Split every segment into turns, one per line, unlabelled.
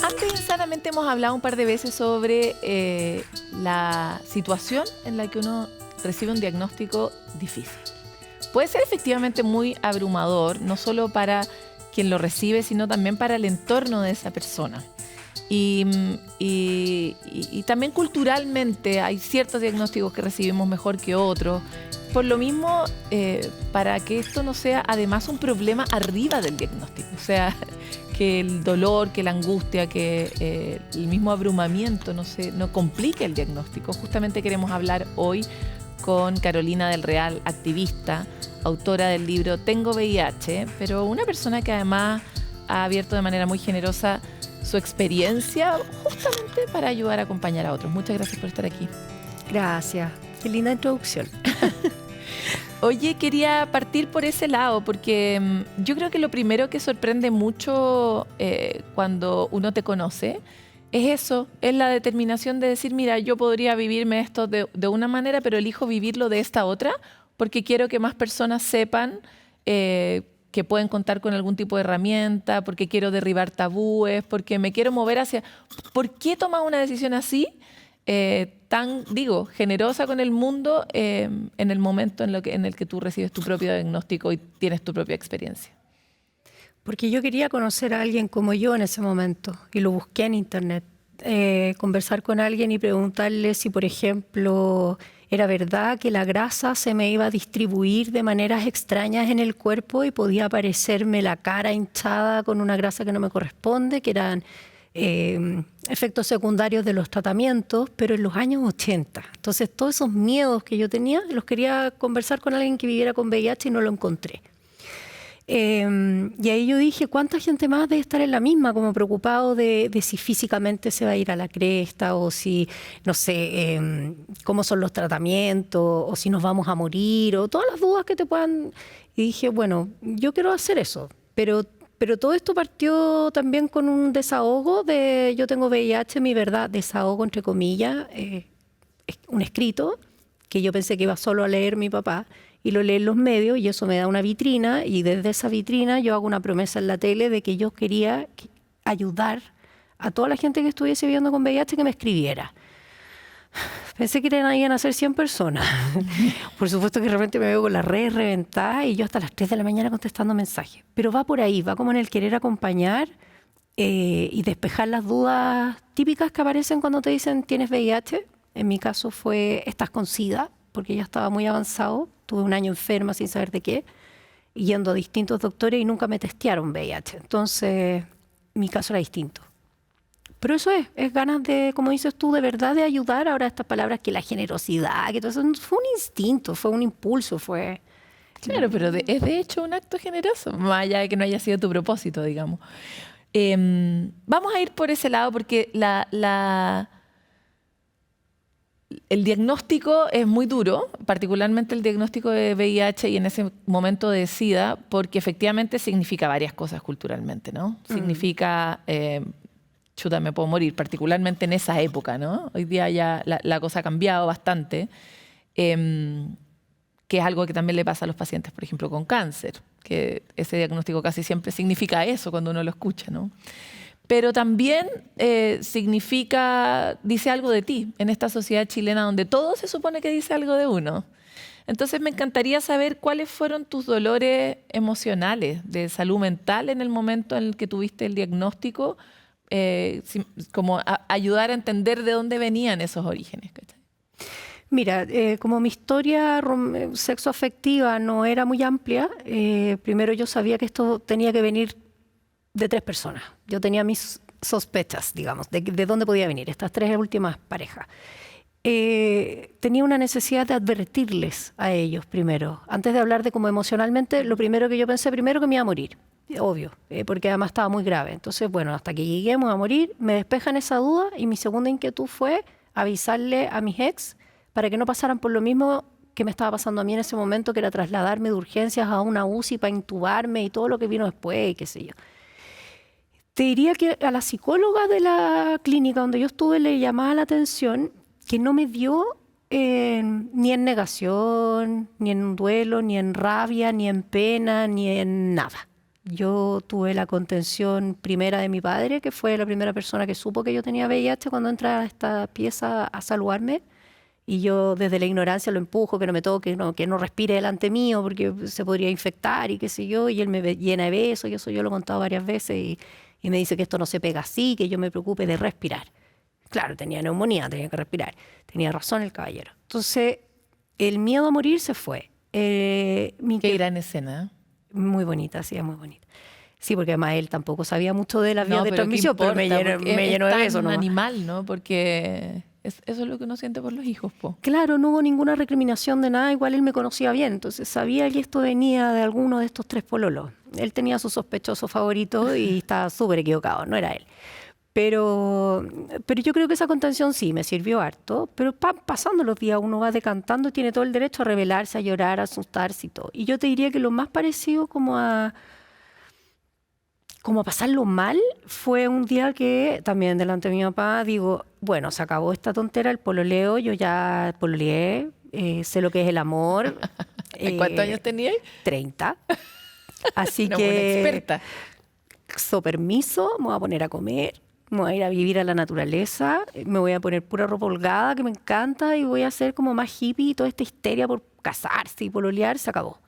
Antes, insanamente, hemos hablado un par de veces sobre la situación en la que uno recibe un diagnóstico difícil. Puede ser efectivamente muy abrumador, no solo para quien lo recibe, sino también para el entorno de esa persona. Y también culturalmente hay ciertos diagnósticos que recibimos mejor que otros. Por lo mismo, para que esto no sea además un problema arriba del diagnóstico, o sea, que el dolor, que la angustia, que el mismo abrumamiento no complique el diagnóstico. Justamente queremos hablar hoy con Carolina del Real, activista, autora del libro Tengo VIH, pero una persona que además ha abierto de manera muy generosa su experiencia justamente para ayudar a acompañar a otros. Muchas gracias por estar aquí.
Gracias. Qué linda introducción.
Oye, quería partir por ese lado porque yo creo que lo primero que sorprende mucho cuando uno te conoce es eso, es la determinación de decir, mira, yo podría vivirme esto de una manera, pero elijo vivirlo de esta otra porque quiero que más personas sepan que pueden contar con algún tipo de herramienta, porque quiero derribar tabúes, porque me quiero mover hacia... ¿Por qué tomas una decisión así? Tan, generosa con el mundo en el momento en el que tú recibes tu propio diagnóstico y tienes tu propia experiencia.
Porque yo quería conocer a alguien como yo en ese momento y lo busqué en internet. Conversar con alguien y preguntarle si, por ejemplo, era verdad que la grasa se me iba a distribuir de maneras extrañas en el cuerpo y podía aparecerme la cara hinchada con una grasa que no me corresponde, que eran efectos secundarios de los tratamientos, pero en los años 80. Entonces, todos esos miedos que yo tenía, los quería conversar con alguien que viviera con VIH y no lo encontré. Y ahí yo dije, ¿cuánta gente más debe estar en la misma? Como preocupado de si físicamente se va a ir a la cresta o si, no sé, cómo son los tratamientos o si nos vamos a morir o todas las dudas que te puedan. Y dije, bueno, yo quiero hacer eso, pero todo esto partió también con un desahogo de yo tengo VIH, mi verdad, desahogo entre comillas, un escrito que yo pensé que iba solo a leer mi papá y lo lee en los medios y eso me da una vitrina y desde esa vitrina yo hago una promesa en la tele de que yo quería ayudar a toda la gente que estuviese viviendo con VIH que me escribiera. Pensé que iban a ser 100 personas. Por supuesto que de repente me veo con las redes reventadas y yo hasta las 3 de la mañana contestando mensajes. Pero va por ahí, va como en el querer acompañar y despejar las dudas típicas que aparecen cuando te dicen tienes VIH. En mi caso fue estás con SIDA, porque ya estaba muy avanzado. Tuve un año enferma sin saber de qué, yendo a distintos doctores y nunca me testearon VIH. Entonces, mi caso era distinto. Pero eso es ganas de, como dices tú, de verdad de ayudar. Ahora estas palabras que la generosidad, que todo eso fue un instinto, fue un impulso, fue...
Claro, pero es de hecho un acto generoso, más allá de que no haya sido tu propósito, digamos. Vamos a ir por ese lado porque el diagnóstico es muy duro, particularmente el diagnóstico de VIH y en ese momento de SIDA, porque efectivamente significa varias cosas culturalmente, ¿no? Significa... chuta, me puedo morir, particularmente en esa época, ¿no? Hoy día ya la cosa ha cambiado bastante, que es algo que también le pasa a los pacientes, por ejemplo, con cáncer, que ese diagnóstico casi siempre significa eso cuando uno lo escucha, ¿no? Pero también dice algo de ti en esta sociedad chilena donde todo se supone que dice algo de uno. Entonces me encantaría saber cuáles fueron tus dolores emocionales de salud mental en el momento en el que tuviste el diagnóstico, como ayudar a entender de dónde venían esos orígenes. ¿Cachai?
Mira, como mi historia sexoafectiva no era muy amplia, primero yo sabía que esto tenía que venir de 3 personas. Yo tenía mis sospechas, digamos, de dónde podía venir, estas 3 últimas parejas. Tenía una necesidad de advertirles a ellos primero. Antes de hablar de cómo emocionalmente, lo primero que yo pensé, primero que me iba a morir. Obvio, porque además estaba muy grave. Entonces, bueno, hasta que lleguemos a morir, me despejan esa duda y mi segunda inquietud fue avisarle a mis ex para que no pasaran por lo mismo que me estaba pasando a mí en ese momento, que era trasladarme de urgencias a una UCI para intubarme y todo lo que vino después y qué sé yo. Te diría que a la psicóloga de la clínica donde yo estuve le llamaba la atención que no me dio ni en negación, ni en duelo, ni en rabia, ni en pena, ni en nada. Yo tuve la contención primera de mi padre, que fue la primera persona que supo que yo tenía VIH cuando entra a esta pieza a saludarme. Y yo desde la ignorancia lo empujo, que no me toque, que no respire delante mío porque se podría infectar y qué sé yo. Y él me llena de besos, y eso yo lo he contado varias veces. Y me dice que esto no se pega así, que yo me preocupe de respirar. Claro, tenía neumonía, tenía que respirar. Tenía razón el caballero. Entonces, el miedo a morir se fue.
Qué gran escena.
Muy bonita, sí, es muy bonita. Sí, porque además él tampoco sabía mucho de las vías de transmisión,
pero
me llenó de eso.
Es un
nomás.
animal, ¿no? Porque eso es lo que uno siente por los hijos, po.
Claro, no hubo ninguna recriminación de nada, igual él me conocía bien, entonces sabía que esto venía de alguno de estos 3 pololos. Él tenía su sospechoso favorito y estaba súper equivocado, no era él. Pero yo creo que esa contención sí me sirvió harto, pero pasando los días uno va decantando y tiene todo el derecho a rebelarse, a llorar, a asustarse y todo. Y yo te diría que lo más parecido como a pasarlo mal fue un día que también delante de mi papá digo, bueno, se acabó esta tontera, el pololeo, yo ya pololeé, sé lo que es el amor.
¿Cuántos años tenías?
30. Así
Una
que,
buena experta.
permiso, me voy a poner a comer. Me voy a ir a vivir a la naturaleza, me voy a poner pura ropa holgada que me encanta y voy a ser como más hippie y toda esta histeria por casarse y pololear se acabó.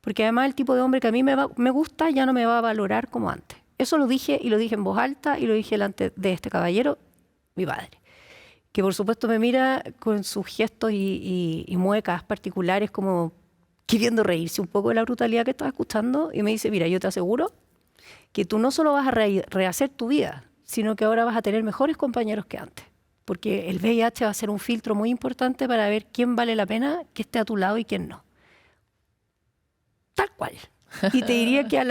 Porque además el tipo de hombre que a mí me gusta ya no me va a valorar como antes. Eso lo dije y lo dije en voz alta y lo dije delante de este caballero, mi padre. Que por supuesto me mira con sus gestos y muecas particulares como queriendo reírse un poco de la brutalidad que estaba escuchando y me dice, mira, yo te aseguro que tú no solo vas a rehacer tu vida, sino que ahora vas a tener mejores compañeros que antes. Porque el VIH va a ser un filtro muy importante para ver quién vale la pena que esté a tu lado y quién no. Tal cual. Y te diría que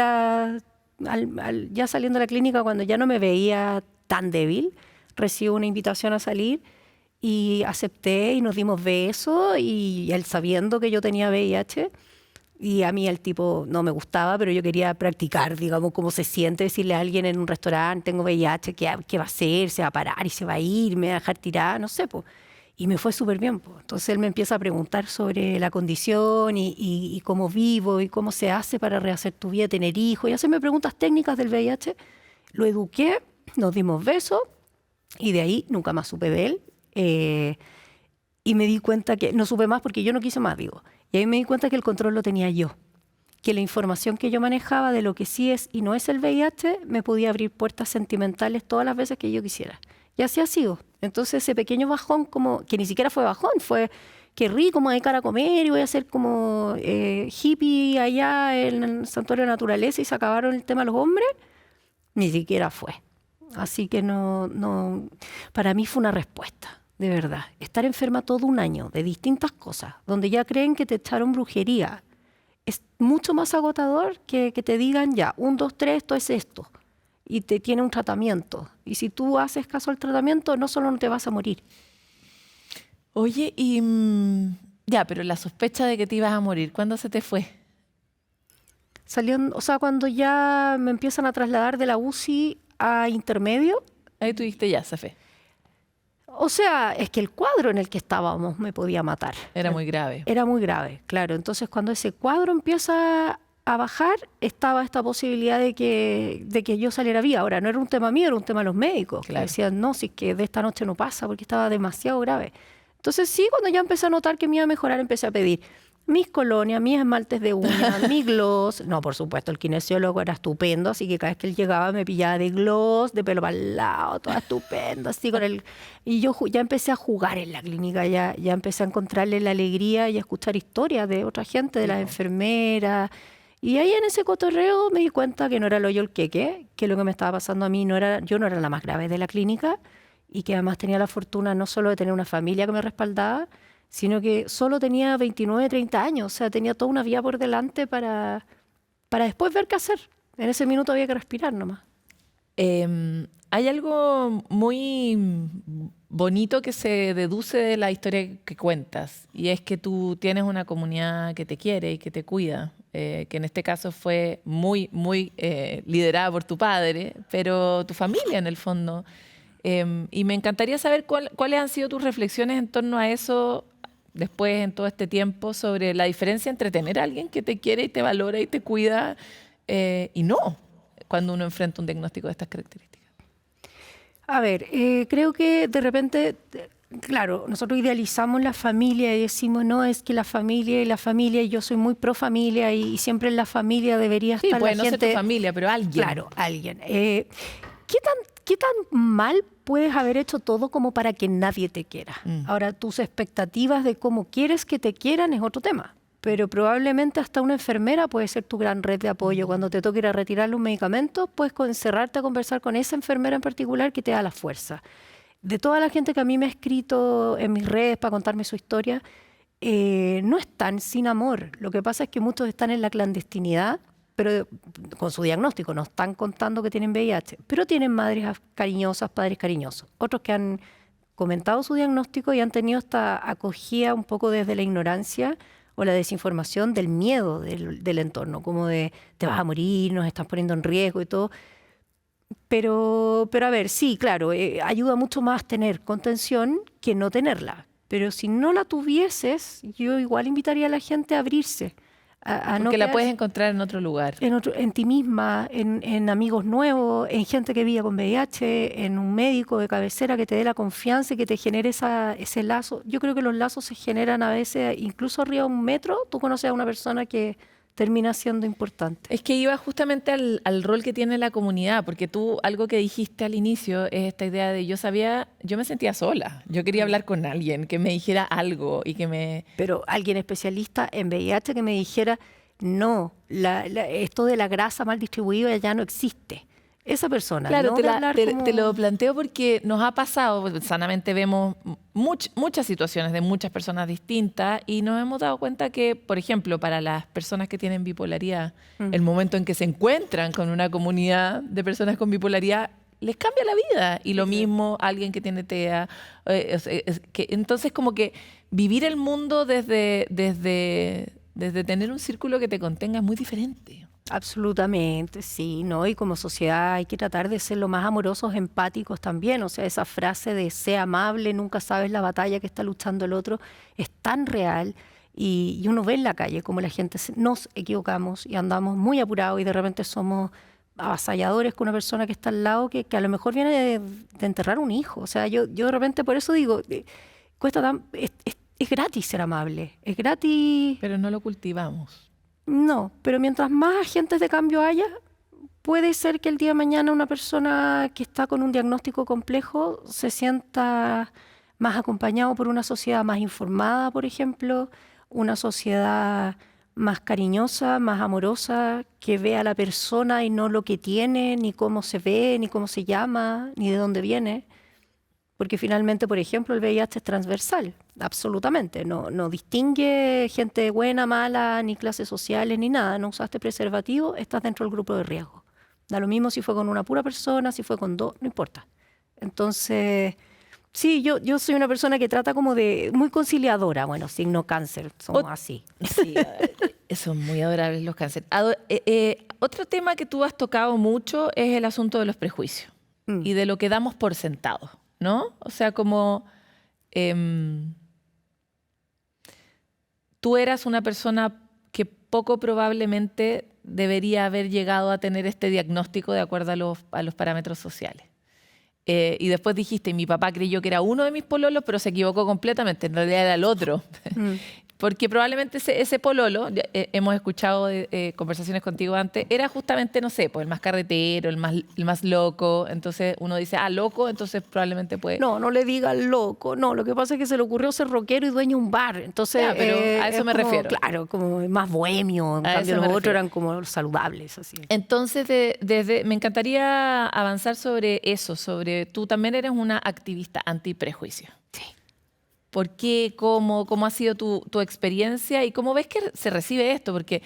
ya saliendo de la clínica, cuando ya no me veía tan débil, recibo una invitación a salir y acepté y nos dimos besos y él sabiendo que yo tenía VIH. Y a mí el tipo no me gustaba, pero yo quería practicar, digamos, cómo se siente decirle a alguien en un restaurante, tengo VIH, ¿qué va a hacer? ¿Se va a parar y se va a ir? ¿Me va a dejar tirada? No sé, pues. Y me fue súper bien, pues. Entonces él me empieza a preguntar sobre la condición y cómo vivo y cómo se hace para rehacer tu vida, tener hijos, y hacerme preguntas técnicas del VIH. Lo eduqué, nos dimos besos y de ahí nunca más supe de él. Y me di cuenta que no supe más porque yo no quise más, digo. Y ahí me di cuenta que el control lo tenía yo, que la información que yo manejaba de lo que sí es y no es el VIH me podía abrir puertas sentimentales todas las veces que yo quisiera. Y así ha sido. Entonces ese pequeño bajón, como que ni siquiera fue bajón, fue qué rico, me voy a dedicar a comer y voy a ser como hippie allá en el santuario de la naturaleza y se acabaron el tema de los hombres, ni siquiera fue. Así que no, para mí fue una respuesta. De verdad, estar enferma todo un año de distintas cosas, donde ya creen que te echaron brujería, es mucho más agotador que te digan ya, 1, 2, 3, esto es esto, y te tiene un tratamiento. Y si tú haces caso al tratamiento, no solo no te vas a morir.
Oye, y ya, pero la sospecha de que te ibas a morir, ¿cuándo se te fue?
Cuando ya me empiezan a trasladar de la UCI a intermedio.
Ahí tuviste ya, Safé.
O sea, es que el cuadro en el que estábamos me podía matar.
Era muy grave.
Era muy grave, claro. Entonces, cuando ese cuadro empieza a bajar, estaba esta posibilidad de que yo saliera viva. Ahora, no era un tema mío, era un tema de los médicos.
Claro.
Que decían, no, si es que de esta noche no pasa, porque estaba demasiado grave. Entonces, sí, cuando ya empecé a notar que me iba a mejorar, empecé a pedir mis colonias, mis esmaltes de uñas, mi gloss. No, por supuesto, el kinesiólogo era estupendo, así que cada vez que él llegaba me pillaba de gloss, de pelo para el lado, todo estupendo, así con el... Y yo ya empecé a jugar en la clínica, ya empecé a encontrarle la alegría y a escuchar historias de otra gente, de las enfermeras. Y ahí en ese cotorreo me di cuenta que no era el hoyo el queque, que lo que me estaba pasando a mí yo no era la más grave de la clínica y que además tenía la fortuna no solo de tener una familia que me respaldaba, sino que solo tenía 29, 30 años, o sea, tenía toda una vida por delante para después ver qué hacer. En ese minuto había que respirar nomás.
Hay algo muy bonito que se deduce de la historia que cuentas, y es que tú tienes una comunidad que te quiere y que te cuida, que en este caso fue muy, muy liderada por tu padre, pero tu familia en el fondo. Y me encantaría saber cuáles han sido tus reflexiones en torno a eso después, en todo este tiempo, sobre la diferencia entre tener a alguien que te quiere y te valora y te cuida y no cuando uno enfrenta un diagnóstico de estas características?
A ver, creo que de repente, claro, nosotros idealizamos la familia y decimos, no, es que la familia y yo soy muy pro familia y siempre en la familia debería
Sí,
estar
puede
la
no
gente.
ser tu familia, pero alguien.
Claro, alguien. ¿Qué tan mal puedes haber hecho todo como para que nadie te quiera? Ahora, tus expectativas de cómo quieres que te quieran es otro tema. Pero probablemente hasta una enfermera puede ser tu gran red de apoyo. Cuando te toque ir a retirarle un medicamento, puedes encerrarte a conversar con esa enfermera en particular que te da la fuerza. De toda la gente que a mí me ha escrito en mis redes para contarme su historia, no están sin amor. Lo que pasa es que muchos están en la clandestinidad, pero con su diagnóstico, no están contando que tienen VIH, pero tienen madres cariñosas, padres cariñosos. Otros que han comentado su diagnóstico y han tenido esta acogida un poco desde la ignorancia o la desinformación del miedo del entorno, como de te vas a morir, nos están poniendo en riesgo y todo. Pero a ver, sí, claro, ayuda mucho más tener contención que no tenerla. Pero si no la tuvieses, yo igual invitaría a la gente a abrirse.
Porque la puedes encontrar en otro lugar.
En ti misma, en amigos nuevos, en gente que vive con VIH, en un médico de cabecera que te dé la confianza y que te genere ese lazo. Yo creo que los lazos se generan a veces, incluso arriba de un metro, tú conoces a una persona que termina siendo importante.
Es que iba justamente al rol que tiene la comunidad, porque tú, algo que dijiste al inicio, es esta idea de yo me sentía sola, yo quería hablar con alguien que me dijera algo y que me...
Pero alguien especialista en VIH que me dijera, no, esto de la grasa mal distribuida ya no existe. Esa persona,
claro,
no
te lo planteo porque nos ha pasado, pues, sanamente vemos muchas situaciones de muchas personas distintas y nos hemos dado cuenta que, por ejemplo, para las personas que tienen bipolaridad, el momento en que se encuentran con una comunidad de personas con bipolaridad les cambia la vida. Y lo mismo alguien que tiene TEA. Entonces, como que vivir el mundo desde tener un círculo que te contenga es muy diferente.
Absolutamente, sí, ¿no? Y como sociedad hay que tratar de ser lo más amorosos, empáticos también. O sea, esa frase de sé amable, nunca sabes la batalla que está luchando el otro, es tan real. Y uno ve en la calle como la gente nos equivocamos y andamos muy apurados y de repente somos avasalladores con una persona que está al lado que a lo mejor viene de enterrar un hijo. O sea, yo de repente por eso digo, es gratis ser amable, es gratis.
Pero no lo cultivamos.
No, pero mientras más agentes de cambio haya, puede ser que el día de mañana una persona que está con un diagnóstico complejo se sienta más acompañado por una sociedad más informada, por ejemplo, una sociedad más cariñosa, más amorosa, que vea a la persona y no lo que tiene, ni cómo se ve, ni cómo se llama, ni de dónde viene. Porque finalmente, por ejemplo, el VIH es transversal, absolutamente. No distingue gente buena, mala, ni clases sociales, ni nada. No usaste preservativo, estás dentro del grupo de riesgo. Da lo mismo si fue con una pura persona, si fue con dos, no importa. Entonces, sí, yo soy una persona que trata como de muy conciliadora. Bueno, signo cáncer, somos así.
Sí, son muy adorables los cánceres. Otro tema que tú has tocado mucho es el asunto de los prejuicios y de lo que damos por sentado, ¿no? O sea, como tú eras una persona que poco probablemente debería haber llegado a tener este diagnóstico de acuerdo a los parámetros sociales. Y después dijiste, mi papá creyó que era uno de mis pololos, pero se equivocó completamente, en realidad era el otro. Porque probablemente ese pololo, hemos escuchado conversaciones contigo antes, era justamente, no sé, pues el más carretero, el más loco. Entonces uno dice, loco, entonces probablemente puede...
No le digan loco. No, lo que pasa es que se le ocurrió ser rockero y dueño de un bar. Entonces,
pero a eso me refiero.
Claro, como más bohemio. En cambio, los otros eran como saludables. Así.
Entonces, me encantaría avanzar sobre eso, sobre tú también eres una activista antiprejuicio.
Sí.
¿Por qué? ¿Cómo ha sido tu experiencia? ¿Y cómo ves que se recibe esto? Porque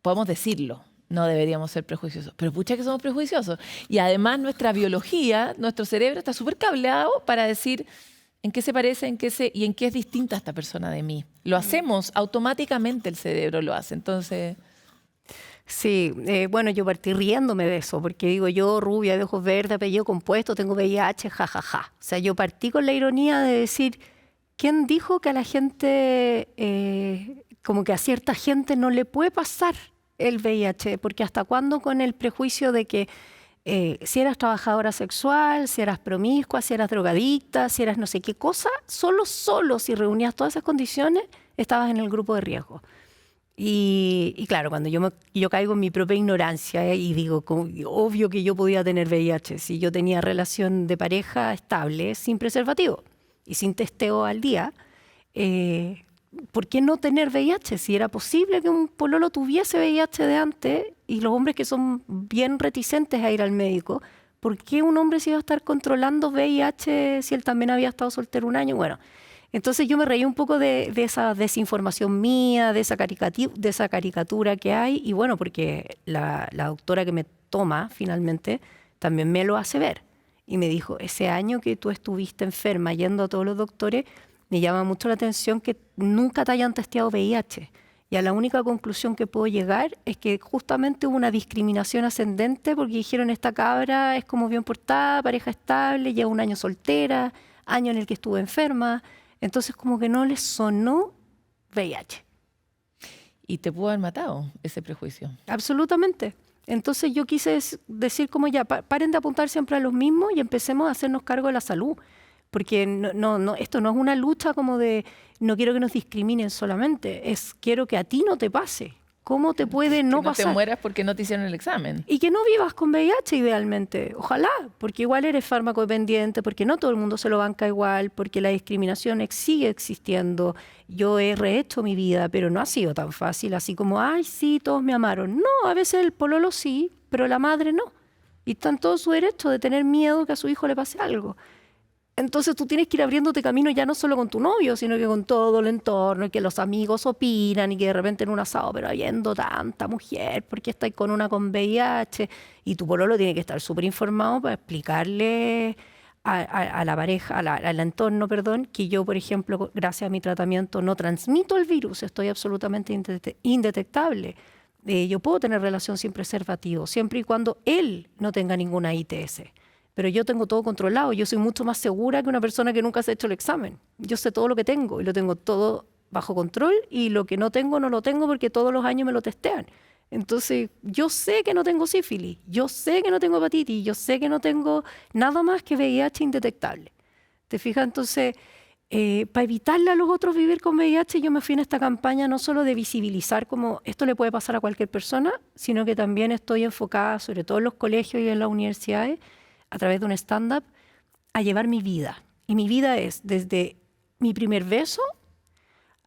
podemos decirlo, no deberíamos ser prejuiciosos, pero pucha que somos prejuiciosos. Y además nuestra biología, nuestro cerebro está súper cableado para decir en qué se parece, y en qué es distinta esta persona de mí. Lo hacemos, automáticamente el cerebro lo hace. Entonces...
Sí, bueno, yo partí riéndome de eso, porque digo, yo rubia, de ojos verdes, apellido compuesto, tengo VIH, jajaja. O sea, yo partí con la ironía de decir, ¿quién dijo que a la gente, como que a cierta gente no le puede pasar el VIH, porque hasta cuándo con el prejuicio de que si eras trabajadora sexual, si eras promiscua, si eras drogadicta, si eras no sé qué cosa, solo si reunías todas esas condiciones, estabas en el grupo de riesgo. Y claro, cuando yo caigo en mi propia ignorancia y digo, obvio que yo podía tener VIH si yo tenía relación de pareja estable, sin preservativo y sin testeo al día, ¿por qué no tener VIH? Si era posible que un pololo tuviese VIH de antes y los hombres que son bien reticentes a ir al médico, ¿por qué un hombre se iba a estar controlando VIH si él también había estado soltero un año? Bueno, entonces yo me reí un poco de esa desinformación mía, de esa caricatura que hay y bueno, porque la doctora que me toma finalmente también me lo hace ver y me dijo, ese año que tú estuviste enferma yendo a todos los doctores, me llama mucho la atención que nunca te hayan testeado VIH. Y a la única conclusión que puedo llegar es que justamente hubo una discriminación ascendente porque dijeron esta cabra es como bien portada, pareja estable, lleva un año soltera, año en el que estuvo enferma. Entonces como que no les sonó VIH.
Y te pudo haber matado ese prejuicio.
Absolutamente. Entonces yo quise decir como ya, paren de apuntar siempre a los mismos y empecemos a hacernos cargo de la salud. Porque esto no es una lucha como de no quiero que nos discriminen solamente, es quiero que a ti no te pase. ¿Cómo te puede no pasar?
Que no te mueras porque no te hicieron el examen.
Y que no vivas con VIH idealmente, ojalá, porque igual eres fármaco dependiente, porque no todo el mundo se lo banca igual, porque la discriminación sigue existiendo. Yo he rehecho mi vida, pero no ha sido tan fácil, así como, ay, sí, todos me amaron. No, a veces el pololo sí, pero la madre no. Y está en todo su derecho de tener miedo que a su hijo le pase algo. Entonces tú tienes que ir abriéndote camino ya no solo con tu novio, sino que con todo el entorno, y que los amigos opinan, y que de repente en un asado, pero habiendo tanta mujer, ¿por qué estáis con una con VIH? Y tu pololo tiene que estar súper informado para explicarle a la pareja, al entorno, perdón, que yo, por ejemplo, gracias a mi tratamiento no transmito el virus, estoy absolutamente indetectable. Yo puedo tener relación sin preservativo, siempre y cuando él no tenga ninguna ITS. Pero yo tengo todo controlado, yo soy mucho más segura que una persona que nunca se ha hecho el examen. Yo sé todo lo que tengo y lo tengo todo bajo control y lo que no tengo, no lo tengo porque todos los años me lo testean. Entonces, yo sé que no tengo sífilis, yo sé que no tengo hepatitis, yo sé que no tengo nada más que VIH indetectable. ¿Te fijas? Entonces, para evitarle a los otros vivir con VIH, yo me fui en esta campaña no solo de visibilizar cómo esto le puede pasar a cualquier persona, sino que también estoy enfocada, sobre todo en los colegios y en las universidades, a través de un stand-up, a llevar mi vida. Y mi vida es desde mi primer beso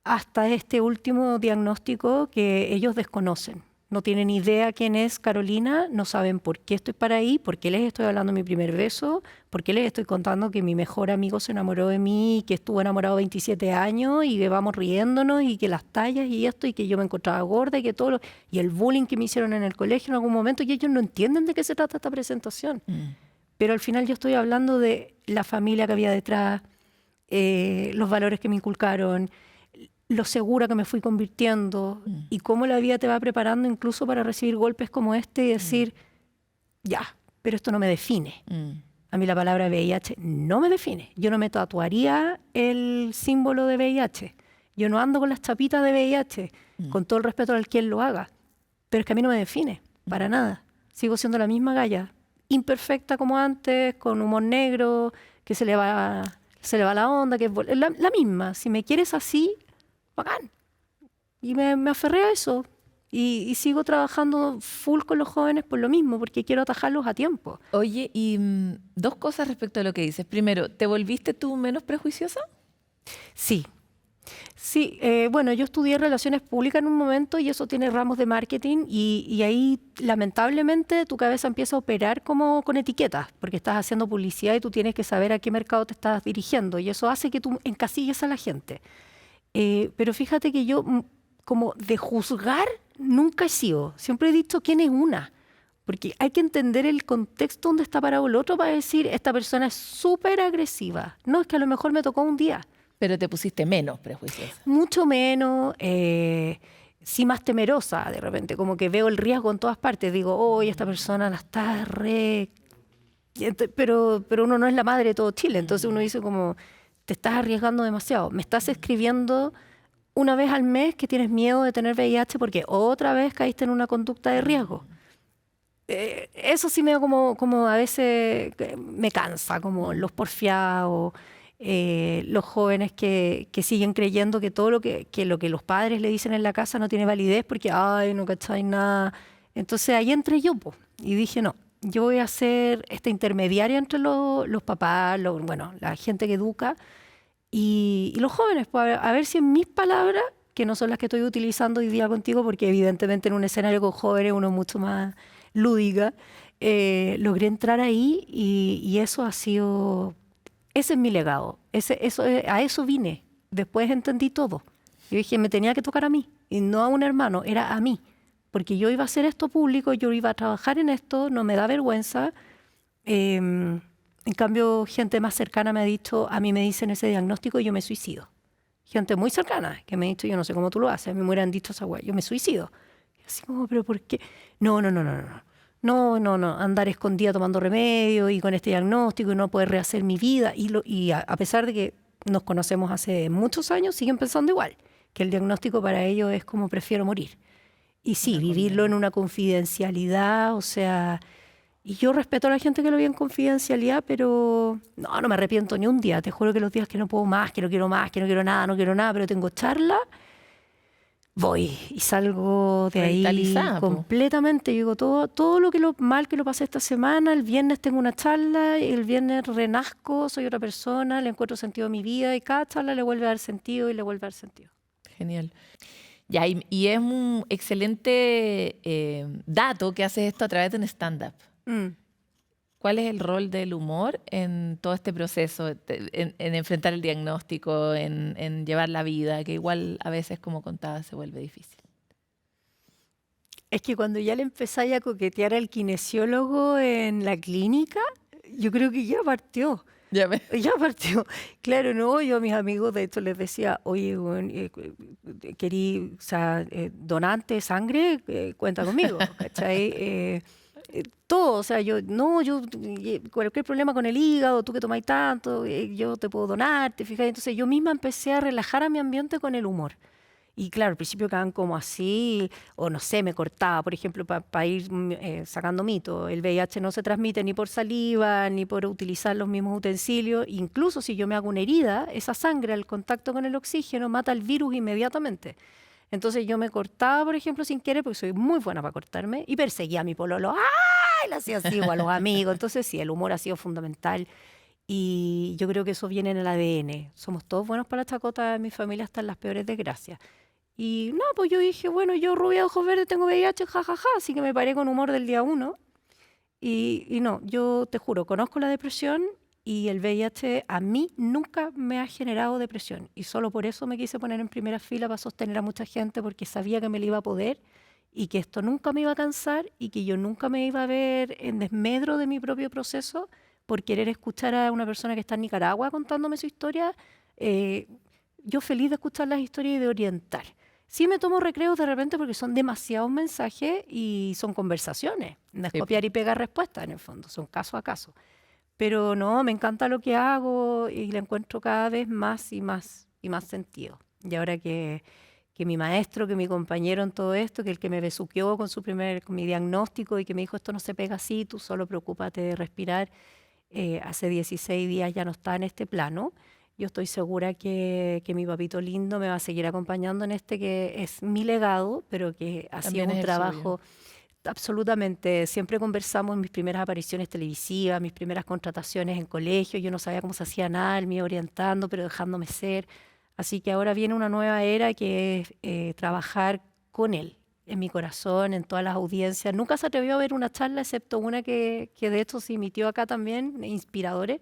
hasta este último diagnóstico que ellos desconocen. No tienen idea quién es Carolina, no saben por qué estoy para ahí, por qué les estoy hablando de mi primer beso, por qué les estoy contando que mi mejor amigo se enamoró de mí, que estuvo enamorado 27 años y que vamos riéndonos y que las tallas y esto y que yo me encontraba gorda y que y el bullying que me hicieron en el colegio en algún momento y ellos no entienden de qué se trata esta presentación. Pero al final yo estoy hablando de la familia que había detrás, los valores que me inculcaron, lo segura que me fui convirtiendo y cómo la vida te va preparando incluso para recibir golpes como este y decir, ya, pero esto no me define. A mí la palabra VIH no me define. Yo no me tatuaría el símbolo de VIH. Yo no ando con las chapitas de VIH, con todo el respeto al quien lo haga. Pero es que a mí no me define, para nada. Sigo siendo la misma galla, imperfecta como antes, con humor negro, que se le va la onda, que es la misma. Si me quieres así, bacán. Y me aferré a eso. Y sigo trabajando full con los jóvenes por lo mismo, porque quiero atajarlos a tiempo.
Oye, y dos cosas respecto a lo que dices. Primero, ¿te volviste tú menos prejuiciosa?
Sí. Sí, bueno, yo estudié Relaciones Públicas en un momento y eso tiene ramos de marketing y ahí lamentablemente tu cabeza empieza a operar como con etiquetas, porque estás haciendo publicidad y tú tienes que saber a qué mercado te estás dirigiendo y eso hace que tú encasilles a la gente. Pero fíjate que yo, como de juzgar, nunca he sido. Siempre he dicho quién es una. Porque hay que entender el contexto donde está parado el otro para decir, esta persona es súper agresiva. No, es que a lo mejor me tocó un día.
Pero te pusiste menos prejuiciosa.
Mucho menos, sí más temerosa de repente, como que veo el riesgo en todas partes. Digo, oye, esta persona la está re... Pero uno no es la madre de todo Chile, entonces uno dice como, te estás arriesgando demasiado. Me estás escribiendo una vez al mes que tienes miedo de tener VIH porque otra vez caíste en una conducta de riesgo. Eso sí me da como a veces me cansa, como los porfiados, los jóvenes que siguen creyendo que todo lo que los padres le dicen en la casa no tiene validez porque, ay, no cacháis nada. Entonces ahí entré yo, po, y dije, no, yo voy a ser esta intermediaria entre los papás, bueno, la gente que educa y los jóvenes, pues, a ver si en mis palabras, que no son las que estoy utilizando hoy día contigo, porque evidentemente en un escenario con jóvenes uno es mucho más lúdica, logré entrar ahí y eso ha sido, ese es mi legado, a eso vine. Después entendí todo. Yo dije, me tenía que tocar a mí, y no a un hermano, era a mí, porque yo iba a hacer esto público, yo iba a trabajar en esto, no me da vergüenza. En cambio, gente más cercana me ha dicho, a mí me dicen ese diagnóstico y yo me suicido. Gente muy cercana que me ha dicho, yo no sé cómo tú lo haces, a mí me hubieran dicho esa weá, yo me suicido. Y así como, pero ¿por qué? No, no, no, no, no. No, andar escondida tomando remedio y con este diagnóstico y no poder rehacer mi vida. Y a pesar de que nos conocemos hace muchos años, siguen pensando igual, que el diagnóstico para ellos es como prefiero morir. Y sí, vivirlo en una confidencialidad, o sea, y yo respeto a la gente que lo vive en confidencialidad, pero no me arrepiento ni un día. Te juro que los días que no puedo más, que no quiero más, que no quiero nada, pero tengo charla, voy y salgo de ahí completamente. Yo digo, todo lo mal que lo pasé esta semana, el viernes tengo una charla, y el viernes renazco, soy otra persona, le encuentro sentido a mi vida y cada charla le vuelve a dar sentido y le vuelve a dar sentido.
Genial. Ya, y es un excelente dato que haces esto a través de un stand-up. ¿Cuál es el rol del humor en todo este proceso, en enfrentar el diagnóstico, en llevar la vida, que igual a veces, como contabas, se vuelve difícil?
Es que cuando ya le empezáis a coquetear al kinesiólogo en la clínica, yo creo que ya partió. Ya partió. Claro, no, yo a mis amigos de hecho les decía, oye, bueno, querí, o sea, donante de sangre, cuenta conmigo, ¿cachai? Todo, o sea, cualquier problema con el hígado, tú que tomáis tanto, yo te puedo donar, ¿te fijas? Entonces yo misma empecé a relajar a mi ambiente con el humor. Y claro, al principio quedaban como así, o no sé, me cortaba, por ejemplo, para ir sacando mitos. El VIH no se transmite ni por saliva, ni por utilizar los mismos utensilios. Incluso si yo me hago una herida, esa sangre al contacto con el oxígeno mata el virus inmediatamente. Entonces yo me cortaba, por ejemplo, sin querer, porque soy muy buena para cortarme, y perseguía a mi pololo. ¡Ay! Le hacía así o a los amigos. Entonces sí, el humor ha sido fundamental. Y yo creo que eso viene en el ADN. Somos todos buenos para la chacota, en mi familia están las peores desgracias. Y no, pues yo dije, bueno, yo rubia de ojos verdes tengo VIH, jajaja, así que me paré con humor del día 1. Y no, yo te juro, conozco la depresión y el VIH a mí nunca me ha generado depresión. Y solo por eso me quise poner en primera fila para sostener a mucha gente, porque sabía que me lo iba a poder y que esto nunca me iba a cansar y que yo nunca me iba a ver en desmedro de mi propio proceso por querer escuchar a una persona que está en Nicaragua contándome su historia. Yo feliz de escuchar las historias y de orientar. Sí me tomo recreos de repente porque son demasiados mensajes y son conversaciones. No es copiar y pegar respuestas en el fondo, son caso a caso. Pero no, me encanta lo que hago y le encuentro cada vez más y más sentido. Y ahora que mi maestro, que mi compañero en todo esto, que el que me besuqueó con mi diagnóstico y que me dijo esto no se pega así, tú solo preocúpate de respirar, hace 16 días ya no está en este plano. Yo estoy segura que mi papito lindo me va a seguir acompañando en este que es mi legado, pero que ha sido un trabajo absolutamente. Siempre conversamos en mis primeras apariciones televisivas, mis primeras contrataciones en colegio. Yo no sabía cómo se hacía nada, él me iba orientando, pero dejándome ser. Así que ahora viene una nueva era que es trabajar con él, en mi corazón, en todas las audiencias. Nunca se atrevió a ver una charla, excepto una que de hecho se emitió acá también, Inspiradores.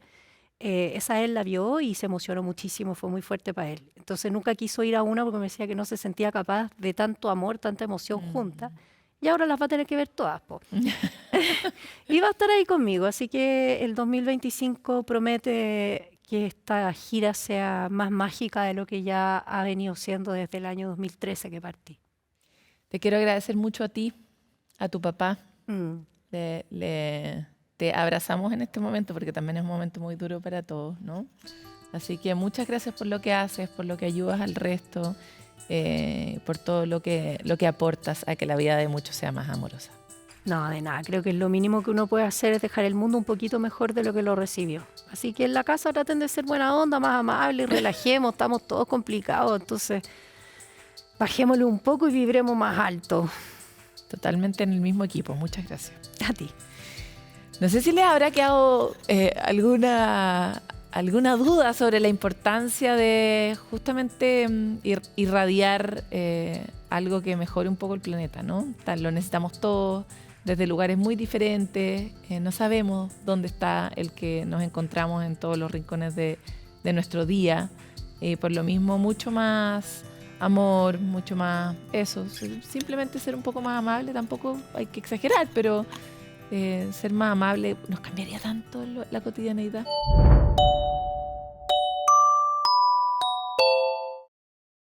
Esa él la vio y se emocionó muchísimo, fue muy fuerte para él. Entonces nunca quiso ir a una porque me decía que no se sentía capaz de tanto amor, tanta emoción junta. Y ahora las va a tener que ver todas, po. Y va a estar ahí conmigo, así que el 2025 promete que esta gira sea más mágica de lo que ya ha venido siendo desde el año 2013 que partí.
Te quiero agradecer mucho a ti, a tu papá. Te abrazamos en este momento porque también es un momento muy duro para todos, ¿no? Así que muchas gracias por lo que haces, por lo que ayudas al resto. por todo lo que aportas a que la vida de muchos sea más amorosa.
No, de nada. Creo que lo mínimo que uno puede hacer es dejar el mundo un poquito mejor de lo que lo recibió. Así que en la casa traten de ser buena onda, más amables, relajemos, estamos todos complicados. Entonces, bajémosle un poco y vibremos más alto.
Totalmente en el mismo equipo. Muchas gracias.
A ti.
No sé si les habrá quedado alguna duda sobre la importancia de justamente irradiar algo que mejore un poco el planeta, ¿no? Lo necesitamos todos, desde lugares muy diferentes. No sabemos dónde está el que nos encontramos en todos los rincones de nuestro día. Por lo mismo, mucho más amor, mucho más eso. Simplemente ser un poco más amable, tampoco hay que exagerar, pero ser más amable nos cambiaría tanto la cotidianeidad.